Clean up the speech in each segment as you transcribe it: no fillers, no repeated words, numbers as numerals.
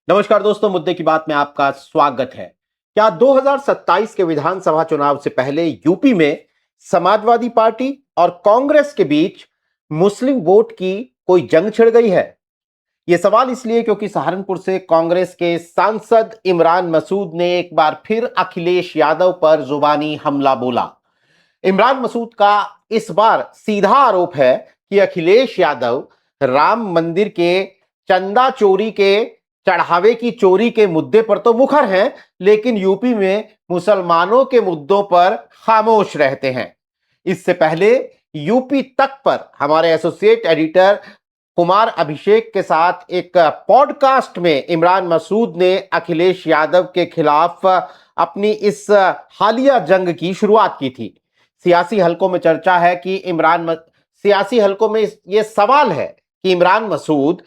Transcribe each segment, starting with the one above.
नमस्कार दोस्तों, मुद्दे की बात में आपका स्वागत है। क्या 2027 के विधानसभा चुनाव से पहले यूपी में समाजवादी पार्टी और कांग्रेस के बीच मुस्लिम वोट की कोई जंग छिड़ गई है? यह सवाल इसलिए क्योंकि सहारनपुर से कांग्रेस के सांसद इमरान मसूद ने एक बार फिर अखिलेश यादव पर जुबानी हमला बोला। इमरान मसूद का इस बार सीधा आरोप है कि अखिलेश यादव राम मंदिर के चंदा चोरी के चढ़ावे की चोरी के मुद्दे पर तो मुखर हैं, लेकिन यूपी में मुसलमानों के मुद्दों पर खामोश रहते हैं। इससे पहले यूपी तक पर हमारे एसोसिएट एडिटर कुमार अभिषेक के साथ एक पॉडकास्ट में इमरान मसूद ने अखिलेश यादव के खिलाफ अपनी इस हालिया जंग की शुरुआत की थी। सियासी हलकों में चर्चा है कि सियासी हलकों में यह सवाल है कि इमरान मसूद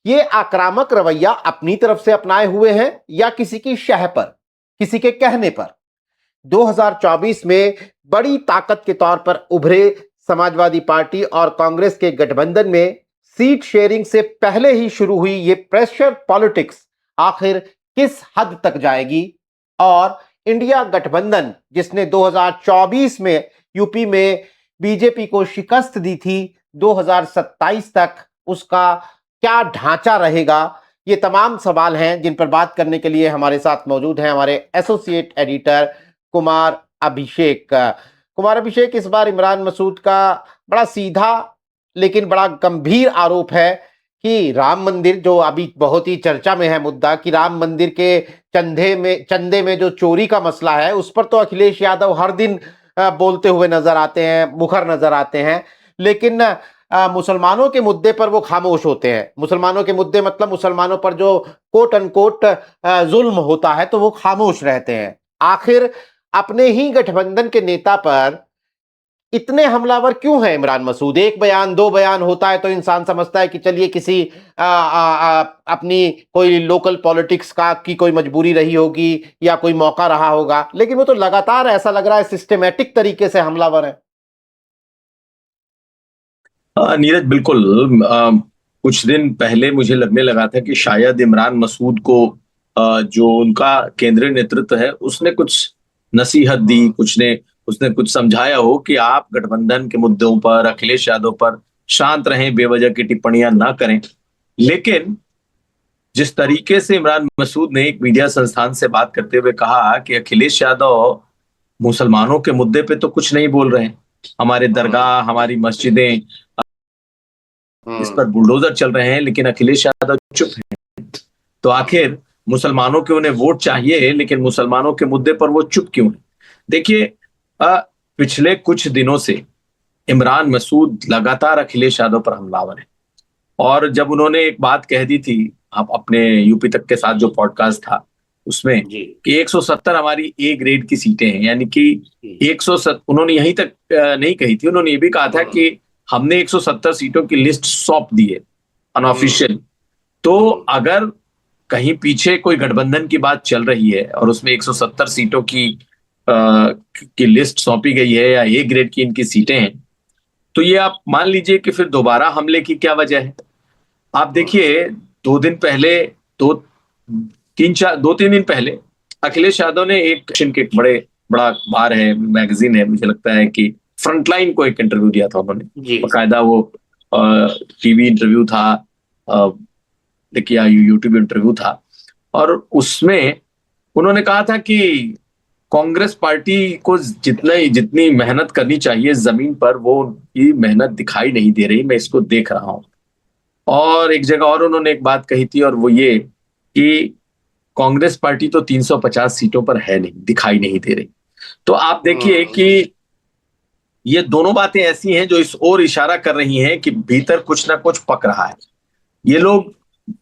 ये आक्रामक रवैया अपनी तरफ से अपनाए हुए हैं या किसी की शह पर, किसी के कहने पर। 2024 में बड़ी ताकत के तौर पर उभरे समाजवादी पार्टी और कांग्रेस के गठबंधन में सीट शेयरिंग से पहले ही शुरू हुई ये प्रेशर पॉलिटिक्स आखिर किस हद तक जाएगी? और इंडिया गठबंधन जिसने 2024 में यूपी में बीजेपी को शिकस्त दी थी, 2027 तक उसका क्या ढांचा रहेगा? ये तमाम सवाल हैं जिन पर बात करने के लिए हमारे साथ मौजूद हैं हमारे एसोसिएट एडिटर कुमार अभिषेक। कुमार अभिषेक, इस बार इमरान मसूद का बड़ा सीधा लेकिन बड़ा गंभीर आरोप है कि राम मंदिर, जो अभी बहुत ही चर्चा में है मुद्दा, कि राम मंदिर के चंदे में जो चोरी का मसला है उस पर तो अखिलेश यादव हर दिन बोलते हुए नजर आते हैं, मुखर नजर आते हैं, लेकिन मुसलमानों के मुद्दे पर वो खामोश होते हैं। मुसलमानों के मुद्दे मतलब मुसलमानों पर जो कोट अनकोट जुल्म होता है तो वो खामोश रहते हैं। आखिर अपने ही गठबंधन के नेता पर इतने हमलावर क्यों हैं इमरान मसूद? एक बयान, दो बयान होता है तो इंसान समझता है कि चलिए किसी अपनी कोई लोकल पॉलिटिक्स की कोई मजबूरी रही होगी या कोई मौका रहा होगा, लेकिन वो तो लगातार ऐसा लग रहा है सिस्टमेटिक तरीके से हमलावर है। नीरज, बिल्कुल। कुछ दिन पहले मुझे लगने लगा था कि शायद इमरान मसूद को जो उनका केंद्रीय नेतृत्व है उसने कुछ नसीहत दी, उसने कुछ समझाया हो कि आप गठबंधन के मुद्दों पर, अखिलेश यादव पर शांत रहें, बेवजह की टिप्पणियां ना करें। लेकिन जिस तरीके से इमरान मसूद ने एक मीडिया संस्थान से बात करते हुए कहा कि अखिलेश यादव मुसलमानों के मुद्दे पे तो कुछ नहीं बोल रहे हैं, हमारे दरगाह, हमारी मस्जिदें, इस पर बुलडोजर चल रहे हैं, लेकिन अखिलेश यादव चुप हैं। तो आखिर मुसलमानों के उन्हें वोट चाहिए, लेकिन मुसलमानों के मुद्दे पर वो चुप क्यों है? देखिए, पिछले कुछ दिनों से इमरान मसूद लगातार अखिलेश यादव पर हमलावर है। और जब उन्होंने एक बात कह दी थी आप अपने यूपी तक के साथ जो पॉडकास्ट था उसमें कि 170 हमारी ए ग्रेड की सीटें हैं, यानी कि 170, उन्होंने यहीं तक नहीं कही थी, उन्होंने ये भी कहा था कि हमने 170 सीटों की लिस्ट सौंप दी है अनऑफिशियल। तो अगर कहीं पीछे कोई गठबंधन की बात चल रही है और उसमें 170 सीटों की लिस्ट सौंपी गई है या ए ग्रेड की इनकी सीटें हैं, तो ये आप मान लीजिए कि फिर दोबारा हमले की क्या वजह है? आप देखिए, 2-3 दिन पहले अखिलेश यादव ने एक बड़ा अखबार है, मैगजीन है, मुझे लगता है कि फ्रंटलाइन को एक इंटरव्यू दिया था उन्होंने। बकायदा वो टीवी इंटरव्यू था, देखिए यूट्यूब इंटरव्यू था, और उसमें उन्होंने कहा था कि कांग्रेस पार्टी को जितनी मेहनत करनी चाहिए जमीन पर, वो ये मेहनत दिखाई नहीं दे रही, मैं इसको देख रहा हूं। और एक जगह और उन्होंने एक बात कही थी, और वो ये कि कांग्रेस पार्टी तो 350 सीटों पर है नहीं, दिखाई नहीं दे रही। तो आप देखिए कि ये दोनों बातें ऐसी हैं जो इस ओर इशारा कर रही हैं कि भीतर कुछ ना कुछ पक रहा है। ये लोग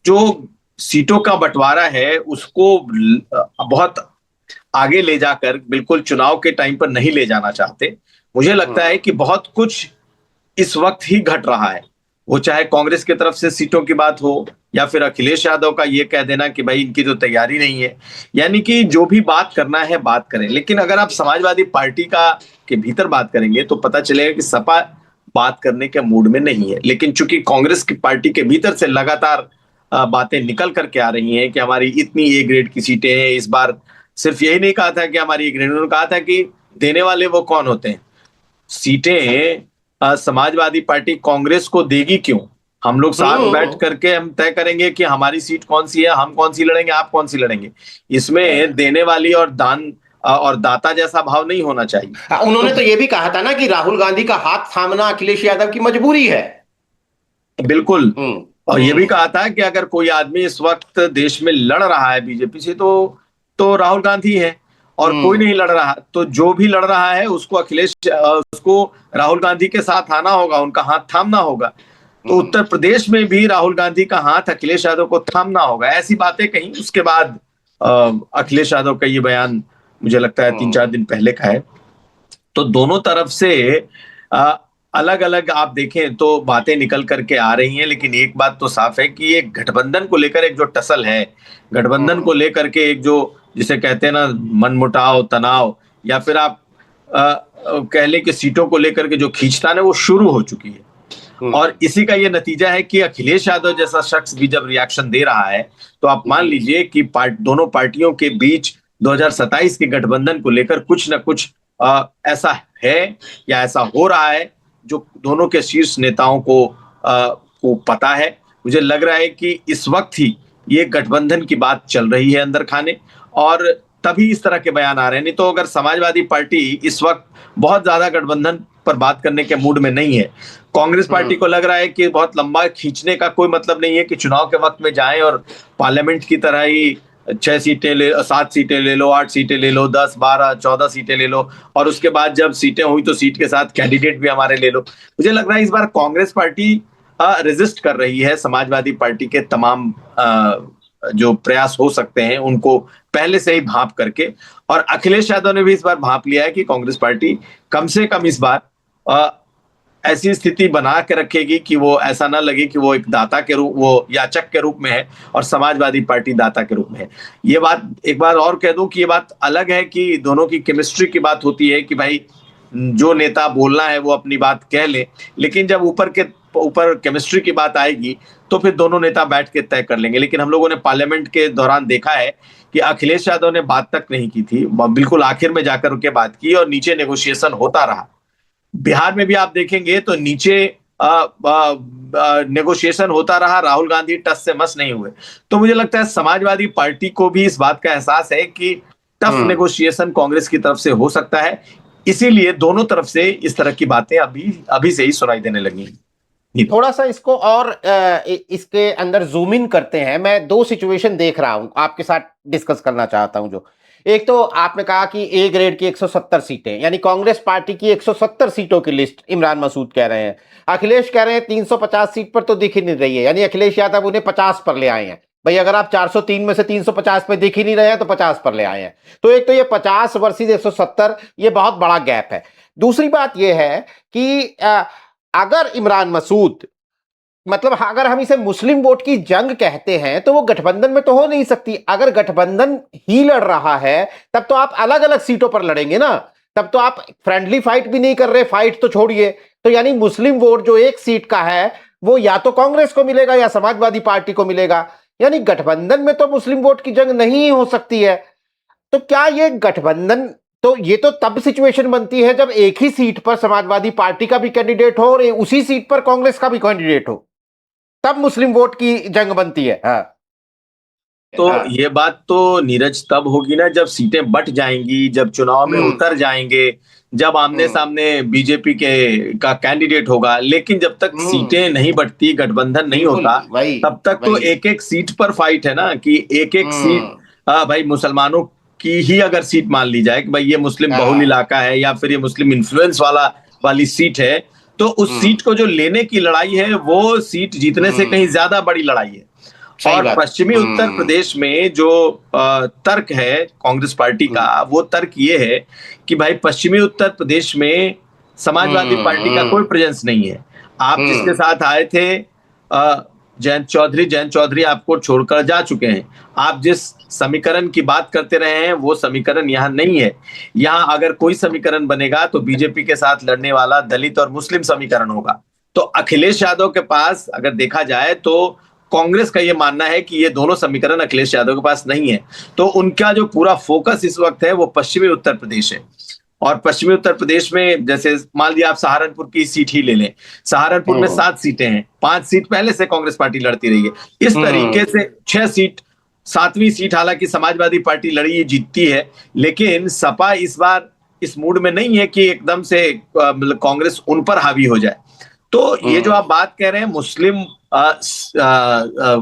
जो सीटों का बंटवारा है उसको बहुत आगे ले जाकर बिल्कुल चुनाव के टाइम पर नहीं ले जाना चाहते। मुझे लगता है कि बहुत कुछ इस वक्त ही घट रहा है, वो चाहे कांग्रेस की तरफ से सीटों की बात हो या फिर अखिलेश यादव का ये कह देना कि भाई इनकी तो तैयारी नहीं है। यानी कि जो भी बात करना है बात करें, लेकिन अगर आप समाजवादी पार्टी के भीतर बात करेंगे तो पता चलेगा कि सपा बात करने के मूड में नहीं है। लेकिन चूंकि कांग्रेस की पार्टी के भीतर से लगातार बातें निकल करके आ रही हैं कि हमारी इतनी ए ग्रेड की सीटें हैं इस बार। सिर्फ यही नहीं कहा था कि हमारी ए ग्रेड, उन्होंने कहा था कि देने वाले वो कौन होते हैं। सीटें समाजवादी पार्टी कांग्रेस को देगी क्यों? हम लोग साथ बैठ करके हम तय करेंगे कि हमारी सीट कौन सी है, हम कौन सी लड़ेंगे, आप कौन सी लड़ेंगे। इसमें देने वाली और दान और दाता जैसा भाव नहीं होना चाहिए। उन्होंने तो ये भी कहा था ना कि राहुल गांधी का हाथ थामना अखिलेश यादव की मजबूरी है। बिल्कुल। और ये भी कहा था कि अगर कोई आदमी इस वक्त देश में लड़ रहा है बीजेपी से तो राहुल गांधी है, और कोई नहीं लड़ रहा। तो जो भी लड़ रहा है उसको उसको राहुल गांधी के साथ आना होगा, उनका हाथ थामना होगा। तो उत्तर प्रदेश में भी राहुल गांधी का हाथ अखिलेश यादव को थामना होगा। ऐसी बातें कहीं उसके बाद अखिलेश यादव का ये बयान मुझे लगता है 3-4 दिन पहले का है। तो दोनों तरफ से अलग अलग आप देखें तो बातें निकल करके आ रही हैं, लेकिन एक बात तो साफ है कि ये गठबंधन को लेकर एक जो टसल है, गठबंधन को लेकर के एक जो जिसे कहते हैं ना मनमुटाव, तनाव, या फिर आप कह लें कि सीटों को लेकर के जो खींचतान है वो शुरू हो चुकी है। और इसी का ये नतीजा है कि अखिलेश यादव जैसा शख्स भी जब रिएक्शन दे रहा है तो आप मान लीजिए कि दोनों पार्टियों के बीच 2027 के गठबंधन को लेकर कुछ ना कुछ ऐसा है या ऐसा हो रहा है जो दोनों के शीर्ष नेताओं को पता है। मुझे लग रहा है कि इस वक्त ही ये गठबंधन की बात चल रही है अंदर खाने, और तभी इस तरह के बयान आ रहे हैं। नहीं तो अगर समाजवादी पार्टी इस वक्त बहुत ज्यादा गठबंधन पर बात करने के मूड में नहीं है, कांग्रेस पार्टी को लग रहा है कि बहुत लंबा खींचने का कोई मतलब नहीं है, कि चुनाव के वक्त में जाएं और पार्लियामेंट की तरह ही 6 सीटें ले, 7 सीटें ले लो, 8 सीटें ले लो, 10, 12, 14 सीटें ले लो, और उसके बाद जब सीटें हुई तो सीट के साथ कैंडिडेट भी हमारे ले लो। मुझे लग रहा है इस बार कांग्रेस पार्टी रेजिस्ट कर रही है समाजवादी पार्टी के तमाम जो प्रयास हो सकते हैं उनको पहले से ही भांप करके। और अखिलेश यादव ने भी इस बार भांप लिया है कि कांग्रेस पार्टी कम से कम इस बार ऐसी स्थिति बना के रखेगी कि वो ऐसा ना लगे कि वो एक दाता के रूप, वो याचक के रूप में है और समाजवादी पार्टी दाता के रूप में है। ये बात एक बार और कह दूं कि ये बात अलग है कि दोनों की केमिस्ट्री की बात होती है कि भाई जो नेता बोलना है वो अपनी बात कह ले, लेकिन जब ऊपर केमिस्ट्री की बात आएगी तो फिर दोनों नेता बैठ के तय कर लेंगे। लेकिन हम लोगों ने पार्लियामेंट के दौरान देखा है कि अखिलेश यादव ने बात तक नहीं की थी, बिल्कुल आखिर में जाकर के बात की और नीचे नेगोशिएशन होता रहा। बिहार में भी आप देखेंगे तो नीचे नेगोशिएशन होता रहा, राहुल गांधी टस से मस नहीं हुए। तो मुझे लगता है समाजवादी पार्टी को भी इस बात का एहसास है कि टफ नेगोशिएशन कांग्रेस की तरफ से हो सकता है, इसीलिए दोनों तरफ से इस तरह की बातें अभी से ही सुनाई देने लगी। थोड़ा सा इसको और इसके अंदर जूम इन करते हैं। मैं 2 सिचुएशन देख रहा हूं, आपके साथ डिस्कस करना चाहता हूं। जो एक तो आपने कहा कि ए ग्रेड की 170 सीटें, यानी कांग्रेस पार्टी की 170 सीटों की लिस्ट इमरान मसूद कह रहे हैं। अखिलेश कह रहे हैं 350 सीट पर तो दिख ही नहीं रही है, यानी अखिलेश यादव उन्हें 50 पर ले आए हैं। भाई अगर आप 403 में से 350 पे दिख ही नहीं रहे हैं तो 50 पर ले आए हैं। तो एक तो ये 50 वर्सेस 170, ये बहुत बड़ा गैप है। दूसरी बात ये है कि अगर इमरान मसूद, मतलब अगर हम इसे मुस्लिम वोट की जंग कहते हैं तो वो गठबंधन में तो हो नहीं सकती। अगर गठबंधन ही लड़ रहा है तब तो आप अलग अलग सीटों पर लड़ेंगे ना, तब तो आप फ्रेंडली फाइट भी नहीं कर रहे, फाइट तो छोड़िए। तो यानी मुस्लिम वोट जो एक सीट का है वो या तो कांग्रेस को मिलेगा या समाजवादी पार्टी को मिलेगा, यानी गठबंधन में तो मुस्लिम वोट की जंग नहीं हो सकती है। तो क्या ये गठबंधन, तो ये तो तब सिचुएशन बनती है जब एक ही सीट पर समाजवादी पार्टी का भी कैंडिडेट हो और उसी सीट पर कांग्रेस का भी कैंडिडेट हो, तब मुस्लिम वोट की जंग बनती है। हाँ। तो ये बात तो नीरज तब होगी ना जब सीटें बट जाएंगी, जब चुनाव में उतर जाएंगे, जब आमने सामने बीजेपी का कैंडिडेट होगा। लेकिन जब तक सीटें नहीं बटती, गठबंधन नहीं होता, तब तक तो एक एक सीट पर फाइट है ना, कि एक एक सीट भाई मुसलमानों की ही अगर सीट मान ली जाए कि भाई ये मुस्लिम बहुल इलाका है या फिर ये मुस्लिम इन्फ्लुएंस वाली सीट है, तो उस सीट को जो लेने की लड़ाई है वो सीट जीतने से कहीं ज्यादा बड़ी लड़ाई है। और पश्चिमी उत्तर प्रदेश में जो तर्क है कांग्रेस पार्टी का, वो तर्क ये है कि भाई पश्चिमी उत्तर प्रदेश में समाजवादी पार्टी का कोई प्रेजेंस नहीं है। आप जिसके साथ आए थे जयंत चौधरी आपको छोड़कर जा चुके हैं। आप जिस समीकरण की बात करते रहे हैं वो समीकरण यहाँ नहीं है। यहाँ अगर कोई समीकरण बनेगा तो बीजेपी के साथ लड़ने वाला दलित और मुस्लिम समीकरण होगा। तो अखिलेश यादव के पास अगर देखा जाए तो कांग्रेस का ये मानना है कि ये दोनों समीकरण अखिलेश यादव के पास नहीं है। तो उनका जो पूरा फोकस इस वक्त है वो पश्चिमी उत्तर प्रदेश है। और पश्चिमी उत्तर प्रदेश में जैसे मान लिया आप सहारनपुर की सीट ही ले लें, सहारनपुर में 7 सीटें हैं, 5 सीट पहले से कांग्रेस पार्टी लड़ती रही है। इस तरीके से 6 सीट, 7वीं सीट हालांकि समाजवादी पार्टी लड़ी जीतती है, लेकिन सपा इस बार इस मूड में नहीं है कि एकदम से मतलब कांग्रेस उन पर हावी हो जाए। तो ये जो आप बात कह रहे हैं मुस्लिम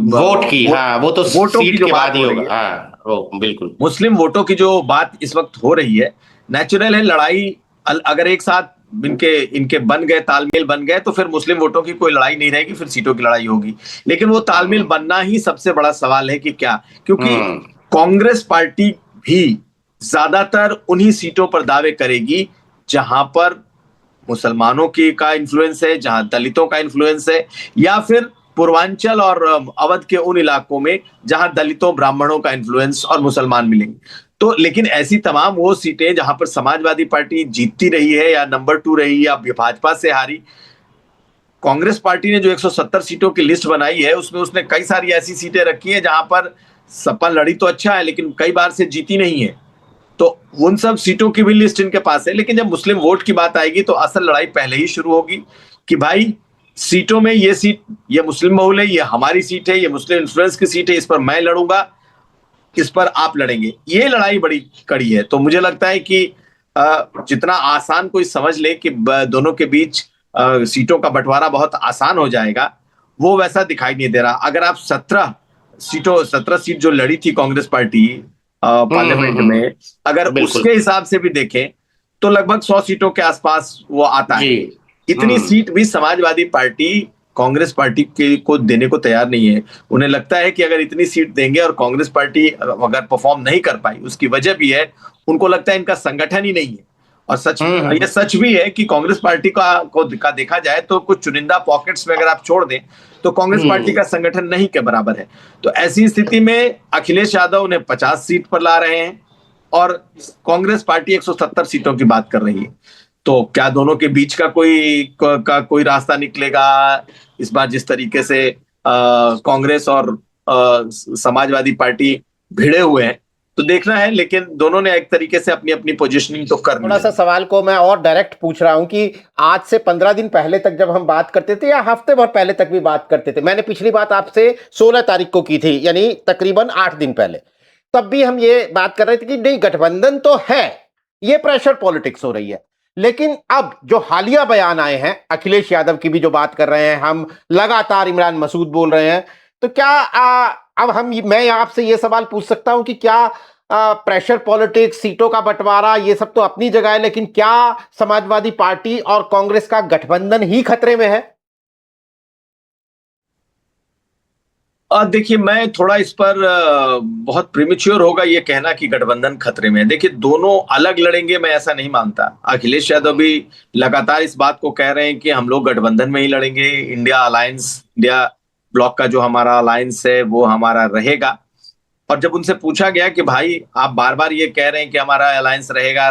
वोट की, हाँ वो तो वोटों की सीट जो के बात बाद ही हो रही होगा। है, हाँ वो बिल्कुल मुस्लिम वोटों की जो बात इस वक्त हो रही है, नेचुरल है लड़ाई। अगर एक साथ इनके इनके बन गए, तालमेल बन गए, तो फिर मुस्लिम वोटों की कोई लड़ाई नहीं रहेगी, फिर सीटों की लड़ाई होगी। लेकिन वो तालमेल बनना ही सबसे बड़ा सवाल है कि क्या, क्योंकि कांग्रेस पार्टी भी ज्यादातर उन्हीं सीटों पर दावे करेगी जहां पर मुसलमानों की का इन्फ्लुएंस है, जहां दलितों का इन्फ्लुएंस है, या फिर पूर्वांचल और अवध के उन इलाकों में जहां दलितों, ब्राह्मणों का इन्फ्लुएंस और मुसलमान मिलेंगे। तो लेकिन ऐसी तमाम वो सीटें जहां पर समाजवादी पार्टी जीतती रही है या नंबर 2 रही या भाजपा से हारी, कांग्रेस पार्टी ने जो 170 सीटों की लिस्ट बनाई है उसमें उसने कई सारी ऐसी सीटें रखी है जहां पर सपा लड़ी तो अच्छा है लेकिन कई बार से जीती नहीं है। तो उन सब सीटों की भी लिस्ट इनके पास है। लेकिन जब मुस्लिम वोट की बात आएगी तो असल लड़ाई पहले ही शुरू होगी कि भाई सीटों में ये सीट, ये मुस्लिम बहुल है, ये हमारी सीट है, ये मुस्लिम इन्फ्लुएंस की सीट है, इस पर मैं लड़ूंगा, इस पर आप लड़ेंगे। ये लड़ाई बड़ी कड़ी है। तो मुझे लगता है कि जितना आसान कोई समझ ले कि दोनों के बीच सीटों का बंटवारा बहुत आसान हो जाएगा, वो वैसा दिखाई नहीं दे रहा। अगर आप 17 सीट जो लड़ी थी कांग्रेस पार्टी पार्लियामेंट में, अगर उसके हिसाब से भी देखें तो लगभग 100 सीटों के आसपास वो आता है। इतनी सीट भी समाजवादी पार्टी कांग्रेस पार्टी के को देने को तैयार नहीं है। उन्हें लगता है कि अगर इतनी सीट देंगे और कांग्रेस पार्टी अगर परफॉर्म नहीं कर पाई, उसकी वजह भी है उनको लगता है इनका संगठन ही नहीं है। और ये सच भी है कि कांग्रेस पार्टी का देखा जाए तो कुछ चुनिंदा पॉकेट्स में अगर आप छोड़ दें तो कांग्रेस पार्टी का संगठन नहीं के बराबर है। तो ऐसी स्थिति में अखिलेश यादव उन्हें 50 सीट पर ला रहे हैं और कांग्रेस पार्टी 170 सीटों की बात कर रही है। तो क्या दोनों के बीच का कोई रास्ता निकलेगा इस बार? जिस तरीके से कांग्रेस और समाजवादी पार्टी भिड़े हुए हैं तो देखना है। लेकिन दोनों ने एक तरीके से अपनी अपनी पोजीशनिंग तो कर ली। थोड़ा सा सवाल को मैं और डायरेक्ट पूछ रहा हूं कि आज से 15 दिन पहले तक जब हम बात करते थे या हफ्ते भर पहले तक भी बात करते थे, मैंने पिछली बात आपसे 16 तारीख को की थी, यानी तकरीबन 8 दिन पहले, तब भी हम ये बात कर रहे थे कि नहीं गठबंधन तो है, ये प्रेशर पॉलिटिक्स हो रही है। लेकिन अब जो हालिया बयान आए हैं, अखिलेश यादव की भी जो बात कर रहे हैं, हम लगातार इमरान मसूद बोल रहे हैं, तो क्या अब मैं आपसे ये सवाल पूछ सकता हूं कि क्या प्रेशर पॉलिटिक्स, सीटों का बंटवारा, ये सब तो अपनी जगह है, लेकिन क्या समाजवादी पार्टी और कांग्रेस का गठबंधन ही खतरे में है? देखिए, मैं थोड़ा इस पर बहुत प्रीमेच्योर होगा ये कहना कि गठबंधन खतरे में है। देखिए, दोनों अलग लड़ेंगे मैं ऐसा नहीं मानता। अखिलेश यादव भी लगातार इस बात को कह रहे हैं कि हम लोग गठबंधन में ही लड़ेंगे, इंडिया ब्लॉक का जो हमारा अलायंस है वो हमारा रहेगा। और जब उनसे पूछा गया कि भाई आप बार बार ये कह रहे हैं कि हमारा अलायंस रहेगा,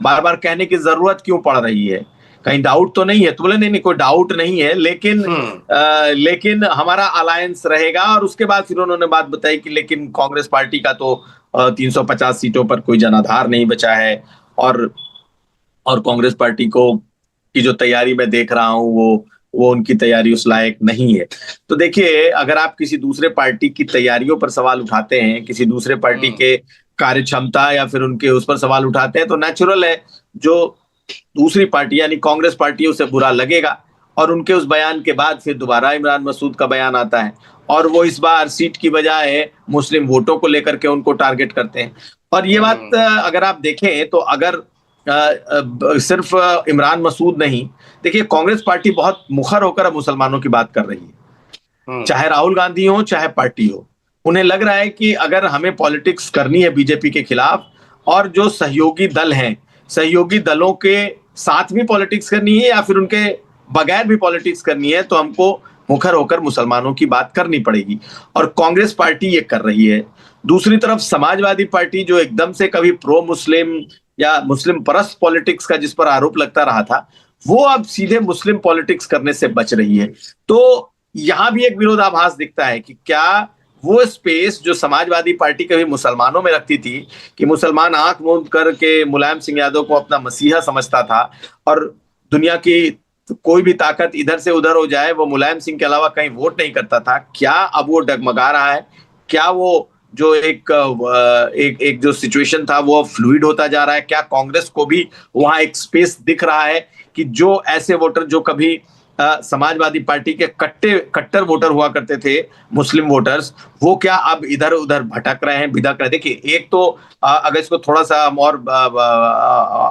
बार बार कहने की जरूरत क्यों पड़ रही है, कहीं डाउट तो नहीं है? तो बोले नहीं कोई डाउट नहीं है, लेकिन हमारा अलायंस रहेगा। और उसके बाद फिर उन्होंने बात बताई कि लेकिन कांग्रेस पार्टी का तो 350 सीटों पर कोई जनाधार नहीं बचा है और कांग्रेस पार्टी को की जो तैयारी मैं देख रहा हूं वो उनकी तैयारी उस लायक नहीं है। तो देखिए, अगर आप किसी दूसरे पार्टी की तैयारियों पर सवाल उठाते हैं, किसी दूसरे पार्टी के कार्य क्षमता या फिर उनके उस पर सवाल उठाते हैं, तो नेचुरल है जो दूसरी पार्टी यानी कांग्रेस पार्टी उसे बुरा लगेगा। और उनके उस बयान के बाद फिर दोबारा इमरान मसूद का बयान आता है और वो इस बार सीट की बजाय मुस्लिम वोटों को लेकर के उनको टारगेट करते हैं। और ये बात अगर आप देखें तो अगर सिर्फ इमरान मसूद नहीं, देखिए कांग्रेस पार्टी बहुत मुखर होकर अब मुसलमानों की बात कर रही है, चाहे राहुल गांधी हो चाहे पार्टी हो। उन्हें लग रहा है कि अगर हमें पॉलिटिक्स करनी है बीजेपी के खिलाफ और जो सहयोगी दल हैं, सहयोगी दलों के साथ भी पॉलिटिक्स करनी है या फिर उनके बगैर भी पॉलिटिक्स करनी है, तो हमको मुखर होकर मुसलमानों की बात करनी पड़ेगी। और कांग्रेस पार्टी ये कर रही है। दूसरी तरफ समाजवादी पार्टी जो एकदम से कभी प्रो मुस्लिम या मुस्लिम परस्त पॉलिटिक्स का जिस पर आरोप लगता रहा था, वो अब सीधे मुस्लिम पॉलिटिक्स करने से बच रही है। तो यहां भी एक विरोधाभास दिखता है कि क्या वो स्पेस जो समाजवादी पार्टी कभी मुसलमानों में रखती थी, कि मुसलमान आंख मूंद करके मुलायम सिंह यादव को अपना मसीहा समझता था, और दुनिया की कोई भी ताकत इधर से उधर हो जाए वो मुलायम सिंह के अलावा कहीं वोट नहीं करता था, क्या अब वो डगमगा रहा है? क्या वो जो एक जो सिचुएशन था वो फ्लूइड होता जा रहा है? क्या कांग्रेस को भी वहां एक स्पेस दिख रहा है कि जो ऐसे वोटर जो कभी समाजवादी पार्टी के कट्टर वोटर हुआ करते थे, मुस्लिम वोटर्स, वो क्या अब इधर उधर भटक रहे हैं, भिदक रहे हैं? देखिए, एक तो अगर इसको थोड़ा सा हम और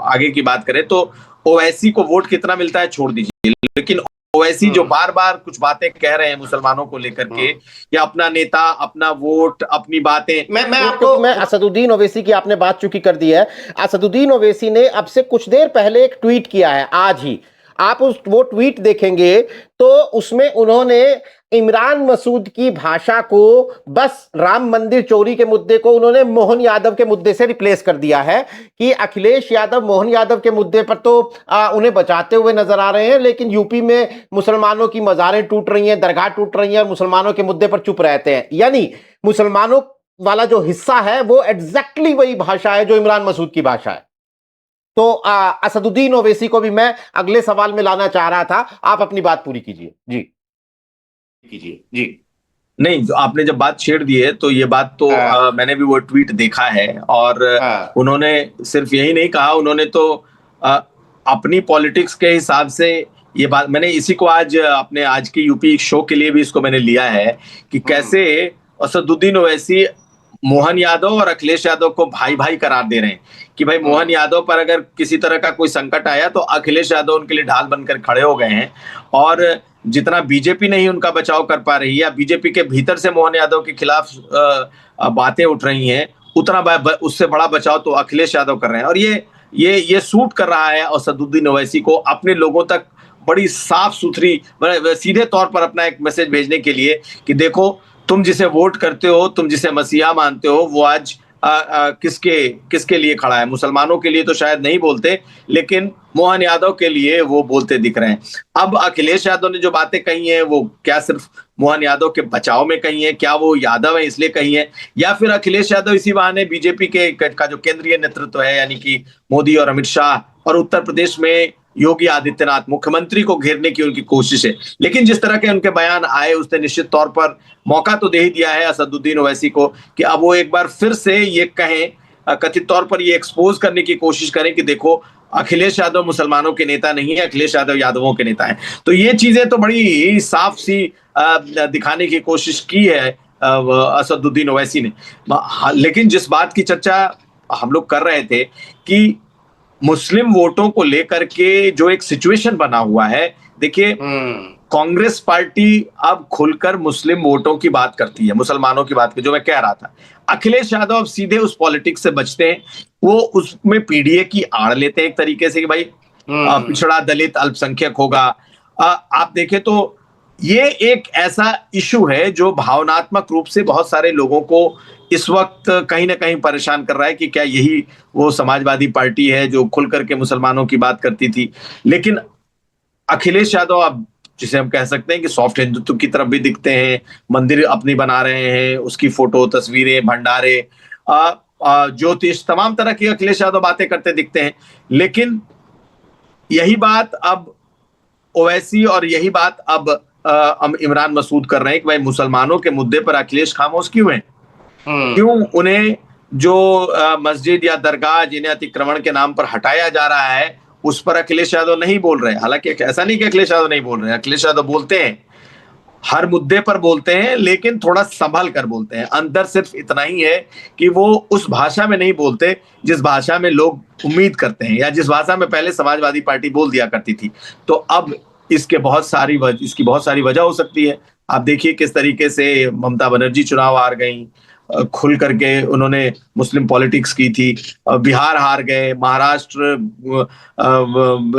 आगे की बात करें तो ओवैसी को वोट कितना मिलता है छोड़ दीजिए, लेकिन ओवैसी जो बार बार कुछ बातें कह रहे हैं मुसलमानों को लेकर के, या अपना नेता, अपना वोट, अपनी बातें, मैं आपको मैं असदुद्दीन ओवैसी की आपने बात चूंकि कर दी है, असदुद्दीन ओवैसी ने अब से कुछ देर पहले एक ट्वीट किया है, आज ही आप वो ट्वीट देखेंगे तो उसमें उन्होंने इमरान मसूद की भाषा को, बस राम मंदिर चोरी के मुद्दे को उन्होंने मोहन यादव के मुद्दे से रिप्लेस कर दिया है कि अखिलेश यादव मोहन यादव के मुद्दे पर तो उन्हें बचाते हुए नजर आ रहे हैं, लेकिन यूपी में मुसलमानों की मज़ारें टूट रही हैं, दरगाह टूट रही हैं, मुसलमानों के मुद्दे पर चुप रहते हैं। यानी मुसलमानों वाला जो हिस्सा है वो एग्जैक्टली वही भाषा है जो इमरान मसूद की भाषा है। तो असदुद्दीन ओवैसी को भी मैं अगले सवाल में लाना चाह रहा था, आप अपनी बात पूरी कीजिए। जी कीजिए जी। नहीं, आपने जब बात छेड़ दी है तो ये बात तो मैंने भी वो ट्वीट देखा है, और उन्होंने सिर्फ यही नहीं कहा, उन्होंने तो अपनी पॉलिटिक्स के हिसाब से ये बात, मैंने इसी को आज अपने आज की यूपी शो के लिए भी इसको मैंने लिया है कि कैसे असदुद्दीन ओवैसी मोहन यादव और अखिलेश यादव को भाई भाई करार दे रहे हैं कि भाई मोहन यादव पर अगर किसी तरह का कोई संकट आया तो अखिलेश यादव उनके लिए ढाल बनकर खड़े हो गए हैं, और जितना बीजेपी नहीं उनका बचाव कर पा रही है, या बीजेपी के भीतर से मोहन यादव के खिलाफ बातें उठ रही हैं, उतना उससे बड़ा बचाव तो अखिलेश यादव कर रहे हैं। और ये सूट कर रहा है असदुद्दीन ओवैसी को अपने लोगों तक बड़ी साफ सुथरी, सीधे तौर पर अपना एक मैसेज भेजने के लिए कि देखो, तुम जिसे वोट करते हो, तुम जिसे मसीहा मानते हो, वो आज किसके लिए खड़ा है? मुसलमानों के लिए तो शायद नहीं बोलते, लेकिन मोहन यादव के लिए वो बोलते दिख रहे हैं। अब अखिलेश यादव ने जो बातें कही हैं वो क्या सिर्फ मोहन यादव के बचाव में कही है? क्या वो यादव है इसलिए कही है, या फिर अखिलेश यादव इसी बहाने बीजेपी का जो केंद्रीय नेतृत्व है, यानी कि मोदी और अमित शाह, और उत्तर प्रदेश में योगी आदित्यनाथ मुख्यमंत्री को घेरने की उनकी कोशिश है? लेकिन जिस तरह के उनके बयान आए, उसने निश्चित तौर पर मौका तो दे ही दिया है असदुद्दीन ओवैसी को कि अब वो एक बार फिर से ये कहें, कथित तौर पर ये एक्सपोज करने की कोशिश करें कि देखो, अखिलेश यादव मुसलमानों के नेता नहीं है, अखिलेश यादव यादवों के नेता हैं। तो ये चीजें तो बड़ी साफ सी दिखाने की कोशिश की है असदुद्दीन ओवैसी ने। लेकिन जिस बात की चर्चा हम लोग कर रहे थे कि मुस्लिम वोटों को लेकर के जो एक सिचुएशन बना हुआ है, देखिए, कांग्रेस पार्टी अब खुलकर मुस्लिम वोटों की बात करती है, मुसलमानों की बात की, जो मैं कह रहा था। अखिलेश यादव अब सीधे उस पॉलिटिक्स से बचते हैं, वो उसमें पीडीए की आड़ लेते हैं एक तरीके से कि भाई पिछड़ा दलित अल्पसंख्यक होगा। आप देखें तो ये एक ऐसा इशू है जो भावनात्मक रूप से बहुत सारे लोगों को इस वक्त कहीं ना कहीं परेशान कर रहा है कि क्या यही वो समाजवादी पार्टी है जो खुल करके मुसलमानों की बात करती थी। लेकिन अखिलेश यादव, अब जिसे हम कह सकते हैं कि सॉफ्ट हिंदुत्व की तरफ भी दिखते हैं, मंदिर अपनी बना रहे हैं, उसकी फोटो, तस्वीरें, भंडारे, ज्योतिष, तमाम तरह की अखिलेश यादव बातें करते दिखते हैं। लेकिन यही बात अब ओवैसी और यही बात अब इमरान मसूद कर रहे हैं कि भाई मुसलमानों के मुद्दे पर अखिलेश खामोश क्यों हैं? क्यों उन्हें जो मस्जिद या दरगाह जिन्हें अतिक्रमण के नाम पर हटाया जा रहा है उस पर अखिलेश यादव नहीं बोल रहे? हालांकि ऐसा नहीं कि अखिलेश यादव नहीं बोल रहे हैं, अखिलेश यादव बोलते हैं, हर मुद्दे पर बोलते हैं, लेकिन थोड़ा संभल कर बोलते हैं। अंदर सिर्फ इतना ही है कि वो उस भाषा में नहीं बोलते जिस भाषा में लोग उम्मीद करते हैं, या जिस भाषा में पहले समाजवादी पार्टी बोल दिया करती थी। तो अब इसकी बहुत सारी वजह हो सकती है। आप देखिए किस तरीके से ममता बनर्जी चुनाव हार गई, खुल करके उन्होंने मुस्लिम पॉलिटिक्स की थी, बिहार हार गए, महाराष्ट्र,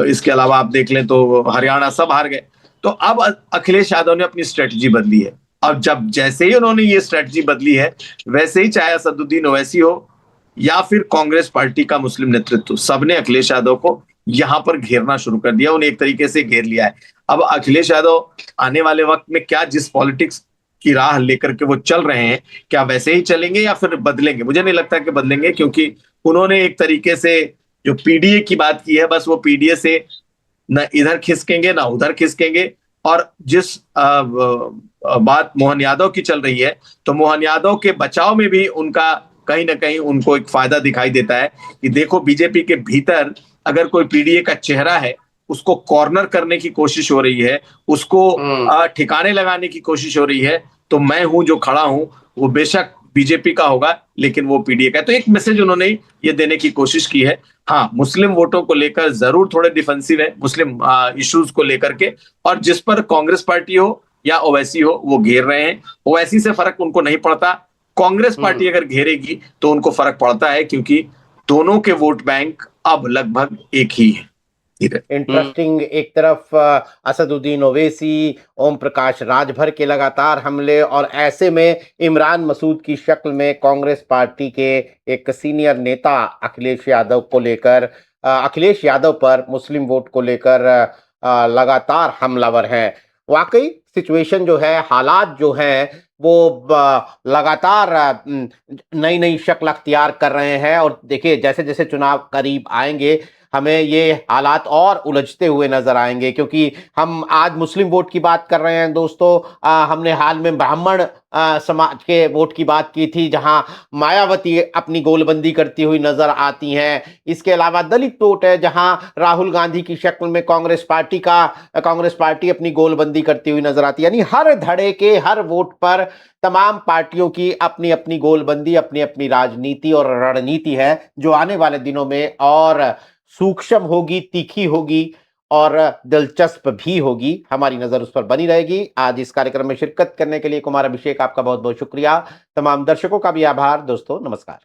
इसके अलावा आप देख लें तो हरियाणा, सब हार गए। तो अब अखिलेश यादव ने अपनी स्ट्रेटजी बदली है। अब जैसे ही उन्होंने ये स्ट्रेटजी बदली है, वैसे ही चाहे असदुद्दीन ओवैसी हो या फिर कांग्रेस पार्टी का मुस्लिम नेतृत्व, सबने अखिलेश यादव को यहां पर घेरना शुरू कर दिया, उन्हें एक तरीके से घेर लिया है। अब अखिलेश यादव आने वाले वक्त में क्या जिस पॉलिटिक्स की राह लेकर के वो चल रहे हैं, क्या वैसे ही चलेंगे या फिर बदलेंगे? मुझे नहीं लगता कि बदलेंगे, क्योंकि उन्होंने एक तरीके से जो पीडीए की बात की है, बस वो पीडीए से न इधर खिसकेंगे ना उधर खिसकेंगे। और जिस बात मोहन यादव की चल रही है, तो मोहन यादव के बचाव में भी उनका कहीं ना कहीं उनको एक फायदा दिखाई देता है कि देखो बीजेपी के भीतर अगर कोई पीडीए का चेहरा है, उसको कॉर्नर करने की कोशिश हो रही है, उसको ठिकाने लगाने की कोशिश हो रही है, तो मैं हूं जो खड़ा हूं, वो बेशक बीजेपी का होगा लेकिन वो पीडीए का है। तो एक मैसेज उन्होंने ये देने की कोशिश की है। हाँ, मुस्लिम वोटों को लेकर जरूर थोड़े डिफेंसिव है, मुस्लिम इश्यूज को लेकर के, और जिस पर कांग्रेस पार्टी हो या ओवैसी हो वो घेर रहे हैं। ओवैसी से फर्क उनको नहीं पड़ता, कांग्रेस पार्टी अगर घेरेगी तो उनको फर्क पड़ता है, क्योंकि दोनों के वोट बैंक अब लगभग एक ही है। इंटरेस्टिंग। एक तरफ असदुद्दीन ओवैसी, ओम प्रकाश राजभर के लगातार हमले, और ऐसे में इमरान मसूद की शक्ल में कांग्रेस पार्टी के एक सीनियर नेता अखिलेश यादव को लेकर, अखिलेश यादव पर मुस्लिम वोट को लेकर लगातार हमलावर हैं। वाकई सिचुएशन जो है, हालात जो हैं, वो लगातार नई नई शक्ल अख्तियार कर रहे हैं। और देखिए, जैसे जैसे चुनाव करीब आएंगे, हमें ये हालात और उलझते हुए नजर आएंगे, क्योंकि हम आज मुस्लिम वोट की बात कर रहे हैं दोस्तों। हमने हाल में ब्राह्मण समाज के वोट की बात की थी, जहां मायावती अपनी गोलबंदी करती हुई नजर आती हैं। इसके अलावा दलित वोट है, जहां राहुल गांधी की शक्ल में कांग्रेस पार्टी अपनी गोलबंदी करती हुई नजर आती है। यानी हर धड़े के हर वोट पर तमाम पार्टियों की अपनी अपनी गोलबंदी, अपनी अपनी राजनीति और रणनीति है, जो आने वाले दिनों में और सूक्ष्म होगी, तीखी होगी और दिलचस्प भी होगी। हमारी नजर उस पर बनी रहेगी। आज इस कार्यक्रम में शिरकत करने के लिए कुमार अभिषेक, आपका बहुत बहुत शुक्रिया। तमाम दर्शकों का भी आभार। दोस्तों, नमस्कार।